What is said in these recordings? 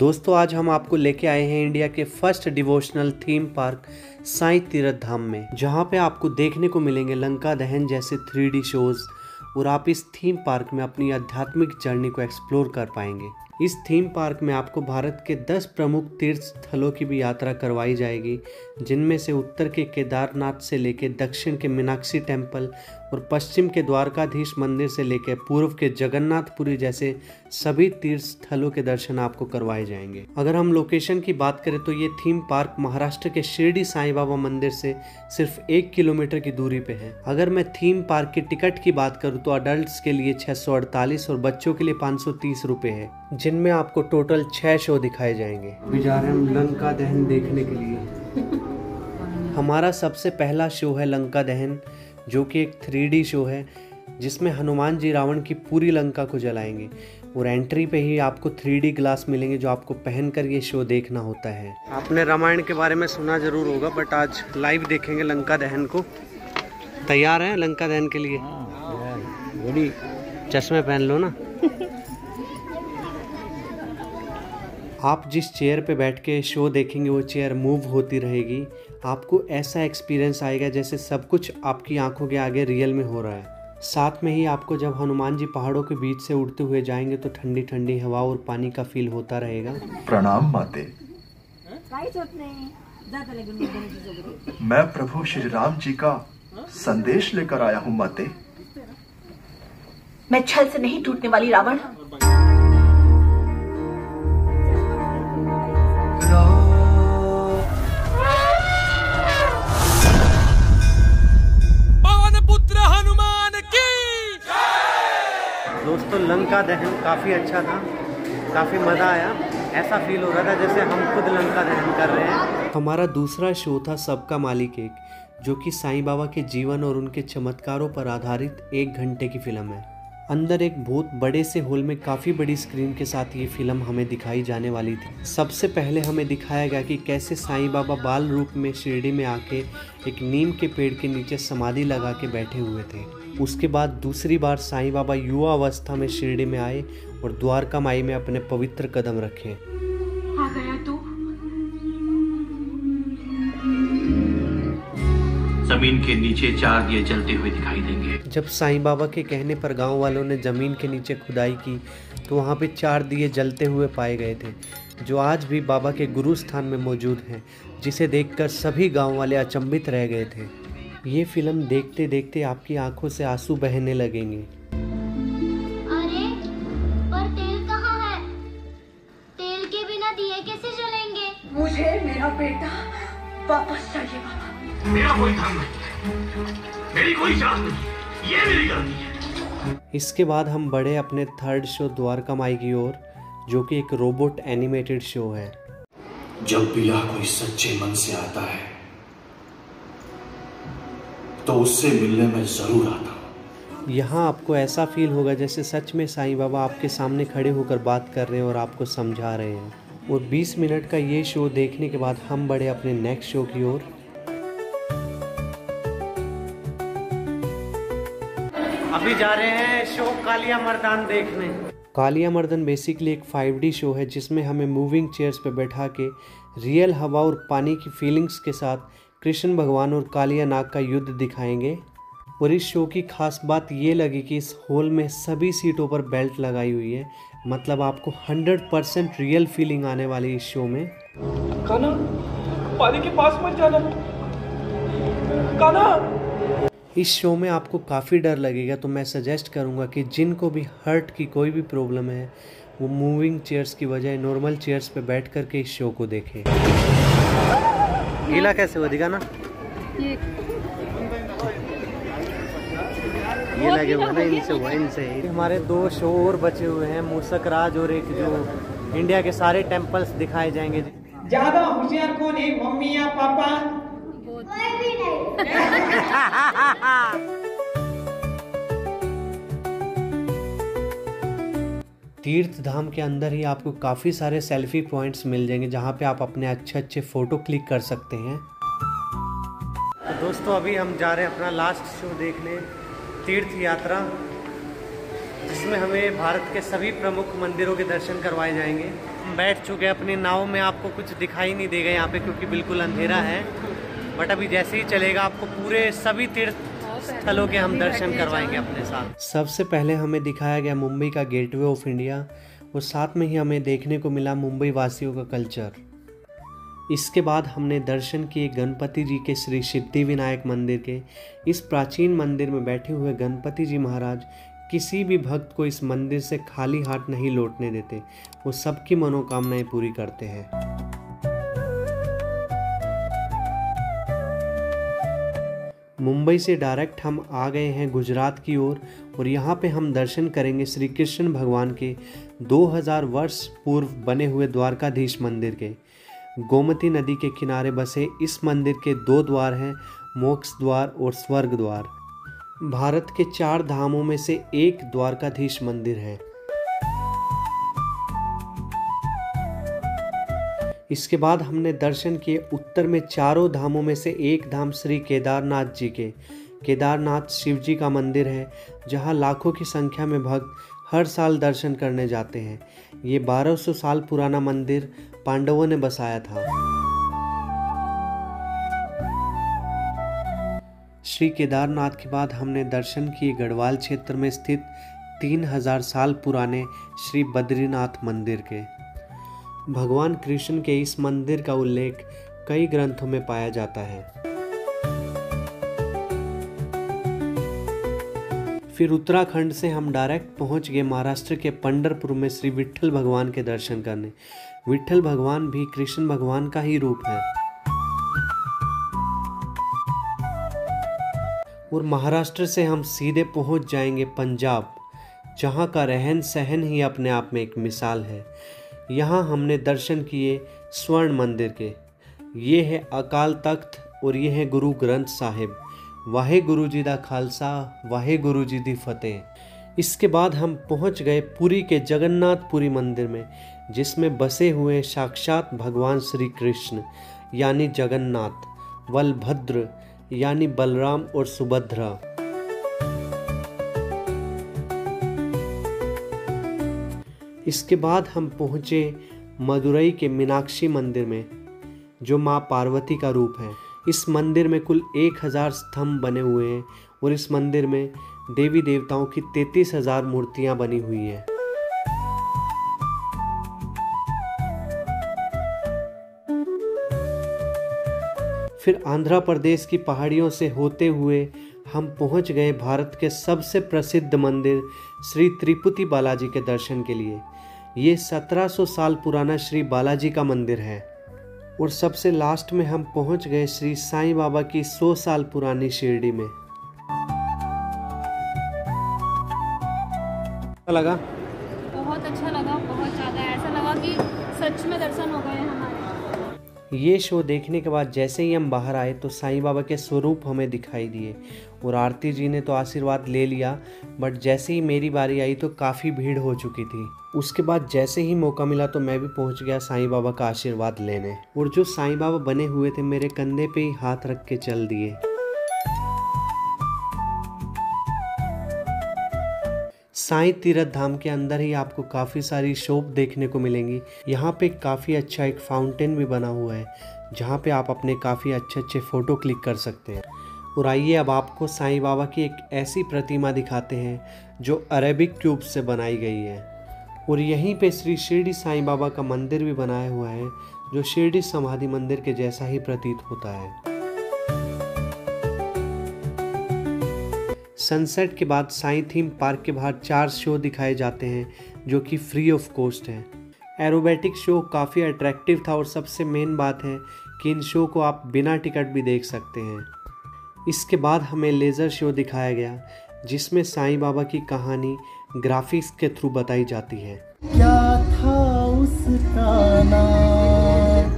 दोस्तों आज हम आपको लेके आए हैं इंडिया के first devotional theme park Sai Tirth Dham में, जहां पे आपको देखने को मिलेंगे लंका दहन जैसे 3D शोज और आप इस थीम पार्क में अपनी आध्यात्मिक जर्नी को एक्सप्लोर कर पाएंगे। इस थीम पार्क में आपको भारत के 10 प्रमुख तीर्थ स्थलों की भी यात्रा करवाई जाएगी, जिनमें से उत्तर के केदारनाथ से लेकर दक्षिण के मीनाक्षी टेम्पल और पश्चिम के द्वारकाधीश मंदिर से लेकर पूर्व के जगन्नाथपुरी जैसे सभी तीर्थ स्थलों के दर्शन आपको करवाए जाएंगे। अगर हम लोकेशन की बात करें तो ये थीम पार्क महाराष्ट्र के शिरडी साईं बाबा मंदिर से सिर्फ 1 किलोमीटर की दूरी पे है। अगर मैं थीम पार्क के टिकट की बात करूँ तो अडल्ट के लिए 648 और बच्चों के लिए 530 रुपए है, जिनमें आपको टोटल 6 शो दिखाए जाएंगे। अभी जा रहे हैं हम लंका दहन देखने के लिए। हमारा सबसे पहला शो है लंका दहन, जो कि एक 3D शो है जिसमें हनुमान जी रावण की पूरी लंका को जलाएंगे और एंट्री पे ही आपको 3D ग्लास मिलेंगे जो आपको पहनकर ये शो देखना होता है। आपने रामायण के बारे में सुना जरूर होगा, बट आज लाइव देखेंगे लंका दहन को। तैयार हैं लंका दहन के लिए? चश्मे पहन लो ना। आप जिस चेयर पे बैठ के शो देखेंगे वो चेयर मूव होती रहेगी। आपको ऐसा एक्सपीरियंस आएगा जैसे सब कुछ आपकी आंखों के आगे रियल में हो रहा है। साथ में ही आपको जब हनुमान जी पहाड़ों के बीच से उड़ते हुए जाएंगे तो ठंडी ठंडी हवा और पानी का फील होता रहेगा। प्रणाम माते। मैं प्रभु श्री राम जी का संदेश लेकर आया हूँ माते। मैं छल से नहीं टूटने वाली रावण। दोस्तों लंका दहन काफ़ी अच्छा था, काफ़ी मज़ा आया। ऐसा फील हो रहा था जैसे हम खुद लंका दहन कर रहे हैं। हमारा दूसरा शो था सबका मालिक एक, जो कि साईं बाबा के जीवन और उनके चमत्कारों पर आधारित 1 घंटे की फिल्म है। अंदर एक बहुत बड़े से हॉल में काफ़ी बड़ी स्क्रीन के साथ ये फिल्म हमें दिखाई जाने वाली थी। सबसे पहले हमें दिखाया गया कि कैसे साईं बाबा बाल रूप में शिरडी में आके एक नीम के पेड़ के नीचे समाधि लगा के बैठे हुए थे। उसके बाद दूसरी बार साईं बाबा युवा अवस्था में शिरडी में आए और द्वारका माई में अपने पवित्र कदम रखे। आ गया तू। जमीन के नीचे 4 दिए जलते हुए दिखाई देंगे। जब साईं बाबा के कहने पर गांव वालों ने जमीन के नीचे खुदाई की तो वहां पे 4 दिए जलते हुए पाए गए थे, जो आज भी बाबा के गुरु स्थान में मौजूद हैं, जिसे देखकर सभी गांव वाले अचंभित रह गए थे। ये फिल्म देखते देखते आपकी आंखों से आंसू बहने लगेंगे। अरे पर तेल कहाँ है? तेल के बिना दिए कैसे जलेंगे? मुझे मेरा बेटा वापस चाहिए बाबा। मेरा कोई धर्म नहीं, मेरी कोई जात नहीं, ये मेरी गलती है। इसके बाद हम बढ़े अपने थर्ड शो द्वारका माई की ओर, जो कि एक रोबोट एनिमेटेड शो है। जब भी यह कोई सच्चे मन से आता है तो उससे मिलने में जरूर आता हूँ। यहाँ आपको ऐसा फील होगा जैसे सच में साईं बाबा आपके सामने खड़े होकर बात कर रहे हैं और आपको समझा रहे हैं। और 20 मिनट का ये शो देखने के बाद हम बढ़े अपने नेक्स्ट शो की ओर। अभी जा रहे हैं शो कालिया मर्दान देखने। कालिया मर्दन बेसिकली एक 5D शो है जिसमें हमें मूविंग चेयर्स पे बैठा के रियल हवा और पानी की फीलिंग्स के साथ कृष्ण भगवान और कालिया नाग का युद्ध दिखाएंगे। और इस शो की खास बात ये लगी कि इस हॉल में सभी सीटों पर बेल्ट लगाई हुई है, मतलब आपको 100% रियल फीलिंग आने वाली इस शो में। कान्हा, पानी के पास मत जाना। कान्हा। इस शो में आपको काफ़ी डर लगेगा, तो मैं सजेस्ट करूँगा कि जिनको भी हार्ट की कोई भी प्रॉब्लम है वो मूविंग चेयर्स की बजाय नॉर्मल चेयर्स पे बैठ कर के इस शो को देखें। गीला कैसे हुआ दिखा ना? ये लगे हुआ ना, इनसे हुआ, इनसे। हमारे 2 शो और बचे हुए हैं, मूसक राज और एक जो इंडिया के सारे टेम्पल्स दिखाए जाएंगे। ज्यादा होशियार कौन है, मम्मी या पापा? कोई भी नहीं। तीर्थ धाम के अंदर ही आपको काफ़ी सारे सेल्फी पॉइंट्स मिल जाएंगे जहाँ पे आप अपने अच्छे फ़ोटो क्लिक कर सकते हैं। तो दोस्तों अभी हम जा रहे हैं अपना लास्ट शो देखने, तीर्थ यात्रा, जिसमें हमें भारत के सभी प्रमुख मंदिरों के दर्शन करवाए जाएंगे। हम बैठ चुके हैं अपनी नाव में। आपको कुछ दिखाई नहीं देगा यहाँ पे क्योंकि बिल्कुल अंधेरा है, बट अभी जैसे ही चलेगा आपको पूरे सभी तीर्थ स्थलों के हम दर्शन करवाएंगे अपने साथ। सबसे पहले हमें दिखाया गया मुंबई का गेटवे ऑफ इंडिया और साथ में ही हमें देखने को मिला मुंबई वासियों का कल्चर। इसके बाद हमने दर्शन किए गणपति जी के श्री सिद्धिविनायक मंदिर के। इस प्राचीन मंदिर में बैठे हुए गणपति जी महाराज किसी भी भक्त को इस मंदिर से खाली हाथ नहीं लौटने देते, वो सबकी मनोकामनाएं पूरी करते हैं। मुंबई से डायरेक्ट हम आ गए हैं गुजरात की ओर और यहाँ पे हम दर्शन करेंगे श्री कृष्ण भगवान के 2000 वर्ष पूर्व बने हुए द्वारकाधीश मंदिर के। गोमती नदी के किनारे बसे इस मंदिर के 2 द्वार हैं, मोक्ष द्वार और स्वर्ग द्वार। भारत के 4 धामों में से एक द्वारकाधीश मंदिर है। इसके बाद हमने दर्शन किए उत्तर में चारों धामों में से एक धाम श्री केदारनाथ जी के। केदारनाथ शिव जी का मंदिर है जहां लाखों की संख्या में भक्त हर साल दर्शन करने जाते हैं। ये 1200 साल पुराना मंदिर पांडवों ने बसाया था। श्री केदारनाथ के बाद हमने दर्शन किए गढ़वाल क्षेत्र में स्थित 3000 साल पुराने श्री बद्रीनाथ मंदिर के। भगवान कृष्ण के इस मंदिर का उल्लेख कई ग्रंथों में पाया जाता है। फिर उत्तराखंड से हम डायरेक्ट पहुंच गए महाराष्ट्र के पंढरपुर में श्री विट्ठल भगवान के दर्शन करने। विट्ठल भगवान भी कृष्ण भगवान का ही रूप है। और महाराष्ट्र से हम सीधे पहुंच जाएंगे पंजाब, जहां का रहन सहन ही अपने आप में एक मिसाल है। यहाँ हमने दर्शन किए स्वर्ण मंदिर के। ये है अकाल तख्त और ये है गुरु ग्रंथ साहिब। वाहे गुरु जी दा खालसा, वाहे गुरु जी दी फतेह। इसके बाद हम पहुँच गए पुरी के जगन्नाथपुरी मंदिर में, जिसमें बसे हुए साक्षात भगवान श्री कृष्ण यानी जगन्नाथ, बलभद्र यानी बलराम और सुभद्रा। इसके बाद हम पहुँचे मदुरई के मीनाक्षी मंदिर में, जो माँ पार्वती का रूप है। इस मंदिर में कुल 1000 स्तंभ बने हुए हैं और इस मंदिर में देवी देवताओं की 33,000 मूर्तियां बनी हुई हैं। फिर आंध्र प्रदेश की पहाड़ियों से होते हुए हम पहुंच गए भारत के सबसे प्रसिद्ध मंदिर श्री तिरुपति बालाजी के दर्शन के लिए। ये 1700 साल पुराना श्री बालाजी का मंदिर है। और सबसे लास्ट में हम पहुंच गए श्री साईं बाबा की 100 साल पुरानी शिरडी में। लगा? बहुत अच्छा लगा, बहुत ज़्यादा। ऐसा लगा कि सच में दर्शन हो गए हमारे। ये शो देखने के बाद जैसे ही हम बाहर आए तो साईं बाबा के स्वरूप हमें दिखाई दिए और आरती जी ने तो आशीर्वाद ले लिया, बट जैसे ही मेरी बारी आई तो काफ़ी भीड़ हो चुकी थी। उसके बाद जैसे ही मौका मिला तो मैं भी पहुंच गया साईं बाबा का आशीर्वाद लेने। और जो साईं बाबा बने हुए थे मेरे कंधे पे ही हाथ रख के चल दिए। साईं तीरथ धाम के अंदर ही आपको काफ़ी सारी शॉप देखने को मिलेंगी। यहाँ पे काफ़ी अच्छा एक फाउंटेन भी बना हुआ है, जहाँ पे आप अपने काफ़ी अच्छे फ़ोटो क्लिक कर सकते हैं। और आइए अब आपको साईं बाबा की एक ऐसी प्रतिमा दिखाते हैं जो अरेबिक ट्यूब से बनाई गई है। और यहीं पे श्री शिरडी साईं बाबा का मंदिर भी बनाया हुआ है, जो शिरडी समाधि मंदिर के जैसा ही प्रतीत होता है। सनसेट के बाद साईं थीम पार्क के बाहर 4 शो दिखाए जाते हैं, जो कि फ्री ऑफ कॉस्ट है। एरोबेटिक शो काफ़ी अट्रैक्टिव था और सबसे मेन बात है कि इन शो को आप बिना टिकट भी देख सकते हैं। इसके बाद हमें लेज़र शो दिखाया गया, जिसमें साईं बाबा की कहानी ग्राफिक्स के थ्रू बताई जाती है। क्या था उसका नाम?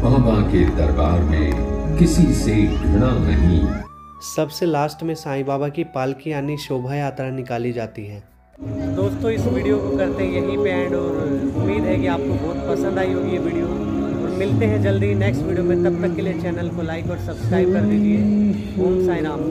बाबा के दरबार में किसी से घृणा नहीं। सबसे लास्ट में साईं बाबा की पालकी यानी शोभा यात्रा निकाली जाती है। दोस्तों इस वीडियो को करते हैं यहीं पे एंड, और उम्मीद है कि आपको बहुत पसंद आई होगी ये वीडियो। और मिलते हैं जल्दी नेक्स्ट वीडियो में, तब तक के लिए चैनल को लाइक और सब्सक्राइब कर दीजिए। ओम साईं राम।